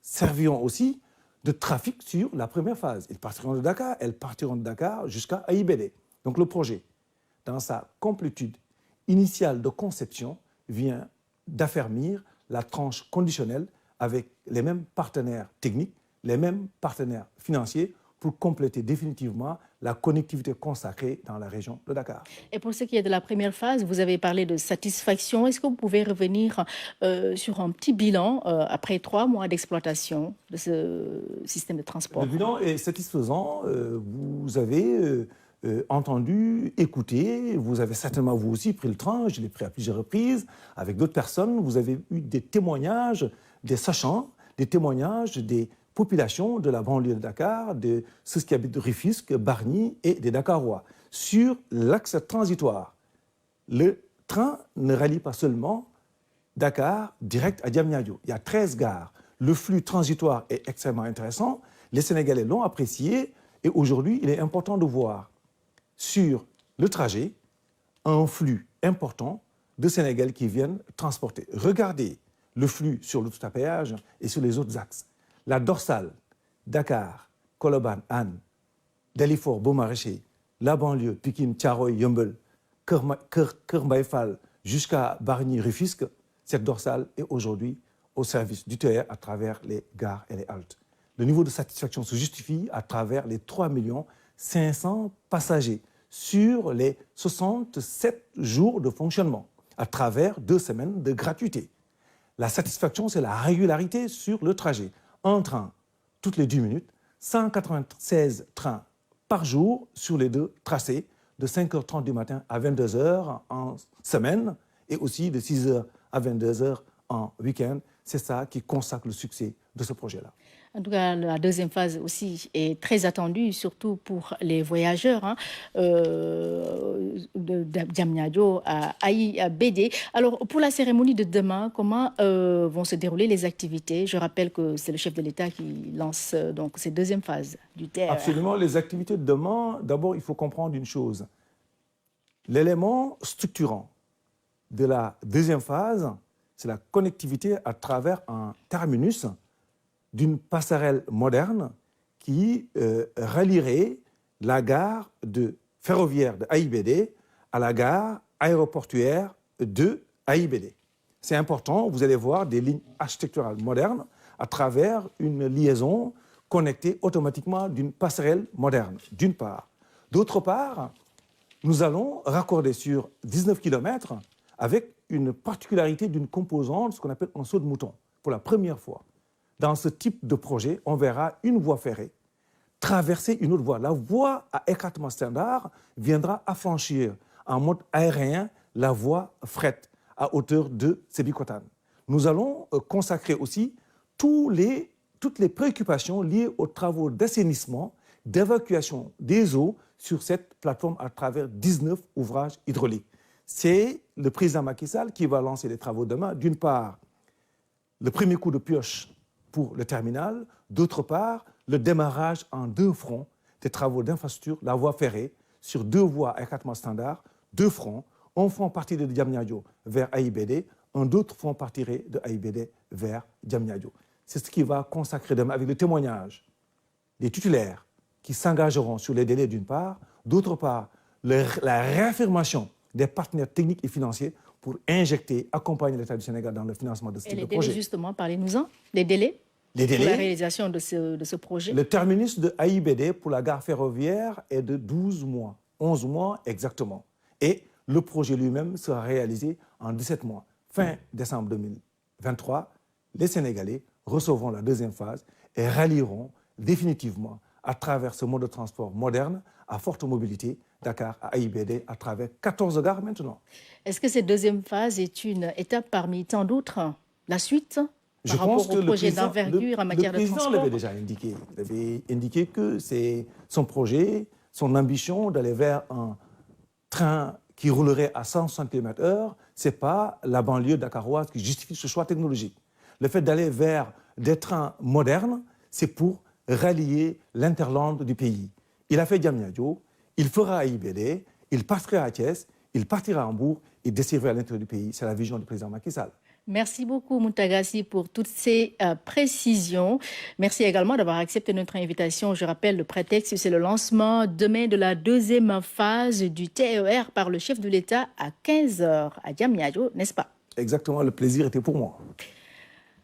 serviront aussi de trafic sur la première phase. Ils partiront de Dakar, elles partiront de Dakar jusqu'à AIBD. Donc le projet, dans sa complétude initiale de conception, vient d'affermir la tranche conditionnelle avec les mêmes partenaires techniques, les mêmes partenaires financiers pour compléter définitivement la connectivité consacrée dans la région de Dakar. Et pour ce qui est de la première phase, vous avez parlé de satisfaction. Est-ce que vous pouvez revenir sur un petit bilan après 3 mois d'exploitation de ce système de transport? Le bilan est satisfaisant. Vous avez entendu, écouté, vous avez certainement vous aussi pris le train, je l'ai pris à plusieurs reprises, avec d'autres personnes. Vous avez eu des témoignages des sachants, des témoignages des population de la banlieue de Dakar, de ceux qui habitent de Rufisque, Bargny et des Dakarois. Sur l'axe transitoire, le train ne rallie pas seulement Dakar direct à Diamniadio. Il y a 13 gares. Le flux transitoire est extrêmement intéressant. Les Sénégalais l'ont apprécié et aujourd'hui, il est important de voir sur le trajet un flux important de Sénégalais qui viennent transporter. Regardez le flux sur l'autoroute à péage et sur les autres axes. La dorsale, Dakar, Colobane, Anne, Dalifort, Beaumarchais, la banlieue, Pikine, Thiaroye, Yeumbeul, Keur Mbaye Fall, jusqu'à Bargny, Rufisque, cette dorsale est aujourd'hui au service du TER à travers les gares et les haltes. Le niveau de satisfaction se justifie à travers les 3 500 000 passagers sur les 67 jours de fonctionnement, à travers 2 semaines de gratuité. La satisfaction, c'est la régularité sur le trajet. Un train toutes les 10 minutes, 196 trains par jour sur les 2 tracés, de 5h30 du matin à 22h en semaine et aussi de 6h à 22h en week-end. C'est ça qui consacre le succès de ce projet-là. En tout cas, la deuxième phase aussi est très attendue, surtout pour les voyageurs de Diamniadio à AIBD. Alors, pour la cérémonie de demain, comment vont se dérouler les activités? Je rappelle que c'est le chef de l'État qui lance donc cette deuxième phase du TER. Absolument. Les activités de demain, d'abord, il faut comprendre une chose. L'élément structurant de la deuxième phase, c'est la connectivité à travers un terminus d'une passerelle moderne qui rallierait la gare ferroviaire de AIBD à la gare aéroportuaire de AIBD. C'est important, vous allez voir des lignes architecturales modernes à travers une liaison connectée automatiquement d'une passerelle moderne, d'une part. D'autre part, nous allons raccorder sur 19 km avec une particularité d'une composante, ce qu'on appelle un saut de mouton, pour la première fois. Dans ce type de projet, on verra une voie ferrée traverser une autre voie. La voie à écartement standard viendra affranchir en mode aérien la voie fret à hauteur de Sébikotane. Nous allons consacrer aussi toutes les préoccupations liées aux travaux d'assainissement, d'évacuation des eaux sur cette plateforme à travers 19 ouvrages hydrauliques. C'est le président Macky Sall qui va lancer les travaux demain. D'une part, le premier coup de pioche pour le terminal, d'autre part, le démarrage en 2 fronts des travaux d'infrastructure, la voie ferrée, sur 2 voies à écartement standard, 2 fronts. Un front partirait de Diamniadio vers AIBD, un autre front partirait de AIBD vers Diamniadio. C'est ce qui va consacrer demain avec le témoignage des titulaires qui s'engageront sur les délais d'une part, d'autre part, la réaffirmation des partenaires techniques et financiers pour injecter, accompagner l'État du Sénégal dans le financement de ce type de projet. Et les délais, justement, parlez-nous-en, les délais pour la réalisation de ce projet. Le terminus de AIBD pour la gare ferroviaire est de 12 mois, 11 mois exactement. Et le projet lui-même sera réalisé en 17 mois. Fin décembre 2023, les Sénégalais recevront la deuxième phase et rallieront définitivement à travers ce mode de transport moderne à forte mobilité Dakar à AIBD à travers 14 gares maintenant. Est-ce que cette deuxième phase est une étape parmi tant d'autres? La suite Je par pense rapport que au projet d'envergure en matière de transport? Le président l'avait déjà indiqué. Il avait indiqué que c'est son projet, son ambition d'aller vers un train qui roulerait à 160 km/h. Ce n'est pas la banlieue dakaroise qui justifie ce choix technologique. Le fait d'aller vers des trains modernes, c'est pour rallier l'interland du pays. Il a fait Diamniadio, il fera AIBD, il partira à Thiès, il partira à Hambourg, il desservira à l'intérieur du pays. C'est la vision du président Macky Sall. Merci beaucoup, Moutagassi, pour toutes ces précisions. Merci également d'avoir accepté notre invitation. Je rappelle, le prétexte, c'est le lancement demain de la deuxième phase du TER par le chef de l'État à 15 h à Diamniadio, n'est-ce pas? Exactement, le plaisir était pour moi.